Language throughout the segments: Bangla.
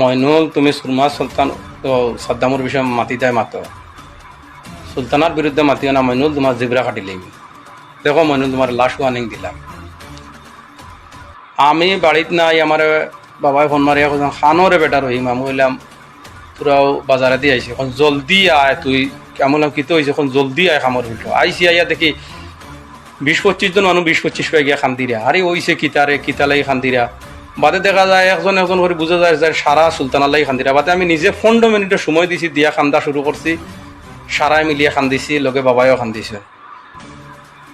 মইনুল তুমি সুরমা সুলতান তো সাদ্দামর বিষয়ে মাতি দেয় মাতো সুলতানার বিরুদ্ধে মাতিও না মইনুল তোমার জিবরা কাটিলেই দেখো মইনুল তোমার লাশ ওয়ার্নিং দিলাম আমি বাড়িত নাই আমার বাবাই ফোন মারিয়া কোথাও খানোরে বেটা রহিম আমি বললাম তোরাও বাজারে দিয়ে আইসি এখন জলদি আয় তুই কেমন কিতো হয়েছে এখন জলদি আয় খামর উল্টো আইসি আইয়া দেখি 20-25 জন মানুষ 20-25 পাই গিয়া খান্দিরা আরে ওইসে কিতারে কিতালাই খান্দিরা বাদে দেখা যায় একজন একজন করে বোঝা যায় যে সারা সুলতানাল্লাই খান্দিরা বাদে আমি নিজে 15 মিনিটের সময় দিছি দিয়া খান্দা শুরু করছি সারাই মিলিয়ে খান্দিছি লগে বাবাইও খান্দিছে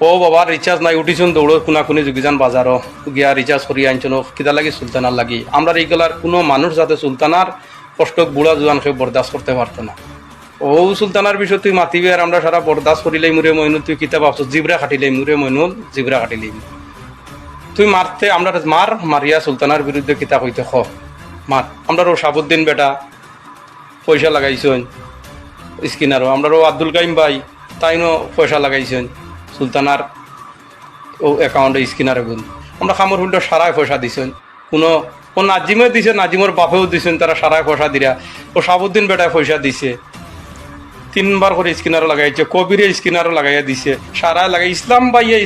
ও বাবার রিচার্জ নাই উঠিছুন দৌড়ো কোনাকুনি যোগিজান বাজারও গিয়া রিচার্জ করি আনছুন কিতা লাগি সুলতানার লাগি আমরা এইগুলার কোনো মানুষ যাতে সুলতানার কষ্ট বুড়া জোয়ান কেউ বরদাস্ত করতে পারতো না ও সুলতানার বিষয় তুই মাতিবি আর আমরা সারা বরদাস্ত করিলেই মুরে মইনুল তুই কিতা ভাবছ জিবরা কাটিলেই মুরে মইনুল জিবরা কাটিলেই তুই মারতে আমরা মারিয়া সুলতানার বিরুদ্ধে কিতা কইতে মার আমরা সাবুদ্দিন বেটা পয়সা লাগাইছেন স্কিনারও আমরা আব্দুল কাইম ভাই তাইনও পয়সা লাগাইছেন সুলতানার ও অ্যাকাউন্টে স্কিনারে গুণ আমরা খামর হুলটা সারাই পয়সা দিছেন কোনো ও নাজিমে দিছে নাজিমর বাপেও দিছেন তারা সারাই পয়সা দিরা ও সাবুদ্দিন বেটায় পয়সা দিছে 3বার করে স্কিনারও লাগাইছে কবিরে স্কিনারও লাগাইয়া দিছে সারা লাগাই ইসলাম ভাইয়ে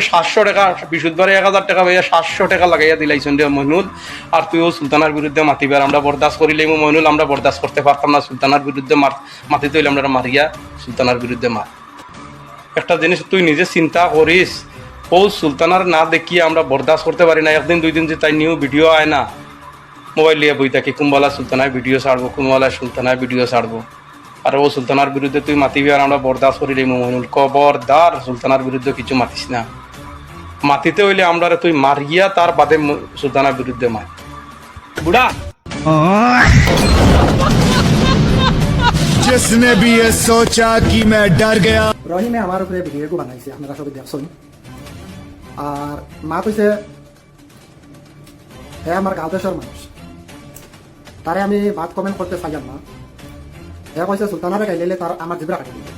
700 টাকা বিশুদ্ধবারে 1000 টাকা ভাইয়া 700 টাকা লাগাইয়া দিলাইছেন রে মইনুল আর তুইও সুলতানার বিরুদ্ধে মাতিবার আমরা বরদাস্ত করিলেই মইনুল আমরা বরদাস্ত করতে পারতাম না সুলতানার বিরুদ্ধে মাতিতে হইলে আমরা মারিয়া সুলতানার বিরুদ্ধে মার একটা জিনিস তুই নিজে চিন্তা করিস ও সুলতানার না দেখিয়ে আমরা বরদাস্ত করতে পারি না একদিন 2 দিন যে তাই নিউ ভিডিও আয় না মোবাইল নিয়ে বই থাকি কুম্বালা সুলতানায় ভিডিও ছাড়বো কুম্বালা সুলতানায় ভিডিও ছাড়বো আর ও সুলতানার বিরুদ্ধে তুই মাতিবি আর আমরা বরদাস্ত করি রে মইনুল খবরদার সুলতানার বিরুদ্ধে কিছু মাতিস না মাতিতে হইলে আমরা তুই মারিয়া তার বাদে সুলতানার বিরুদ্ধে মার বুড়া जिसने भी ये सोचा कि मैं डर गया রহিমে আমার উপরে ভিডিও বানাইছে আপনারা সবাই দেখছেন আর মা কইছে হ্যাঁ আমার গাঁও দেশের মানুষ তারে আমি বাদ কমেন্ট করতে চাইলাম না হ্যাঁ কইছে সুলতানারে গাইলে তার আমার জিবরা কাটি দিবে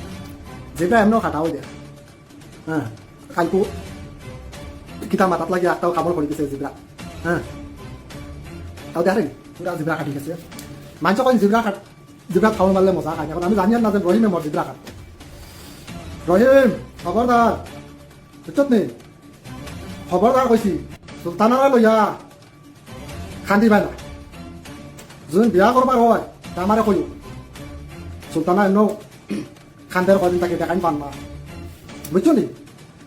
জিবরা এমনও কাটাও দেয় হ্যাঁ কালকু কিতা মাথাত লাগি একটাও কামড় করে দিছে জিবরা হ্যাঁ তাও দেখে পুরা জিবরা কাটি গেছে মানুষ কই জিবরা খাওয়া মারলে মজা খাই এখন আমি জানি না যে রহিমে মর জিবরা কাটে রহিম খবরদার বুঝছত নি খবরদার কইছি সুলতানারা লইয়া খান্দি পাই না যোন বিয়া করবার হয় তা আমারে কইও সুলতানা এমন খান্দের কদিন তাকে দেখাই পান না বুঝছো নি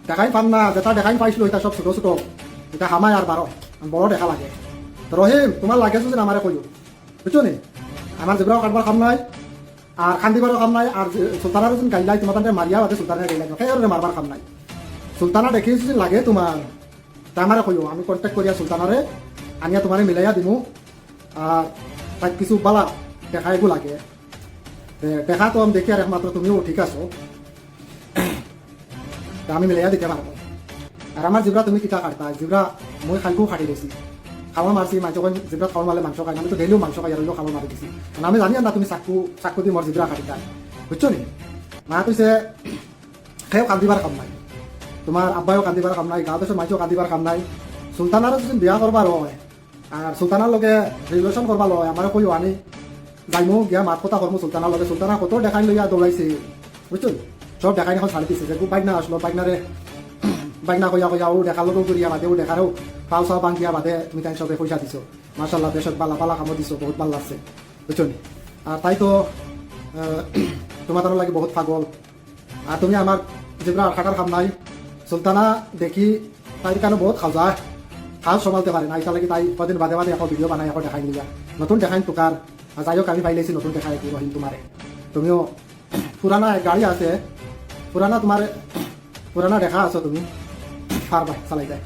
দেখাই পান না যেটা দেখাই পাইছিল এটা সব ছোট ছোট এটা হামায় আর বড় দেখা লাগে রহিম তোমার লাগে যদি আমারে কইও বুঝছো নি আমার জিবরাও কাটবার কাম নাই আর খান্দিবারও কাম নাই আর সুলতানার যদি গাইলাই তোমার তাদের মারিয়া বাদে সুলতানের গাইলাই সেই মারবার কাম নাই সুলতানা দেখি যদি লাগে তোমার তা আমারে কইও আমি কন্টেক্ট করিয়া সুলতানারে আনিয়া তোমারে মিলাইয়া দিমু আর তাই কিছু বালা দেখা এগু লাগে দেখা তো আমি দেখি আর একমাত্র তুমিও ঠিক আছো তা আমি মিলাইয়া দিতে পারবো আর আমার জিবরা তুমি কিতা কাটতা জিবরা মই খালকু খাটি দিছি খাওয়া মারছি মাংস জিবরা খাওয়া মারলে মাংস খাই আমি তো ডেলিও মাংস খাই আর খাওয়া মারি দিছি আমি জানি না তুমি চাকু দি মর জিবরা খাটি তাই বুঝছো নি মা কইছে সেও কান্দিবার কাম নাই তোমার আব্বাইও কান্দিবার কাম নাই গাঁও দেশের মাইছেও কান্দিবার কাম নাই সুলতানারও যদি বিয়া করবার হয় আর সুলতানার লগে রিলেশন করবার হয় আমার কইও আনি যাইমু গিয়া মাত কথা করমু সুলতানার লগে সুলতানা কত দেখাই লইয়া দৌড়াইছে বুঝছো সব দেখাই এখন ছাড়ি দিছে যে বাইকনা আসলো বাইকনা কইয়া ও দেখালো করিয়া বাদে ও দেখারও পাও চাও বাঙ্গিয়া বাদে তুমি তাই সবে পয়সা দিছো মার্শাল্লাহ দেশত বালা পালা কামত দিছো বহুত ভাল লাগছে বুঝছো নি আর তাই তো তোমার তার লাগে বহুত পাগল আর তুমি আমার যেগুলো খাটার কাম নাই সুলতানা দেখি তাই কেন বহুত খাও যায় খাও চম্ভালতে পারে না এটা লাগে তাই কদিন বাদে বাদে এখন ভিডিও বানাই এখন দেখাই নিলা নতুন দেখাই তোকার যাই হোক আমি পাইলেছি নতুন দেখাই কি রহিম তোমারে তুমিও পুরানা গাড়ি আছে পুরানা তোমার পুরানা দেখা আছো তুমি পারবা চালাই যায়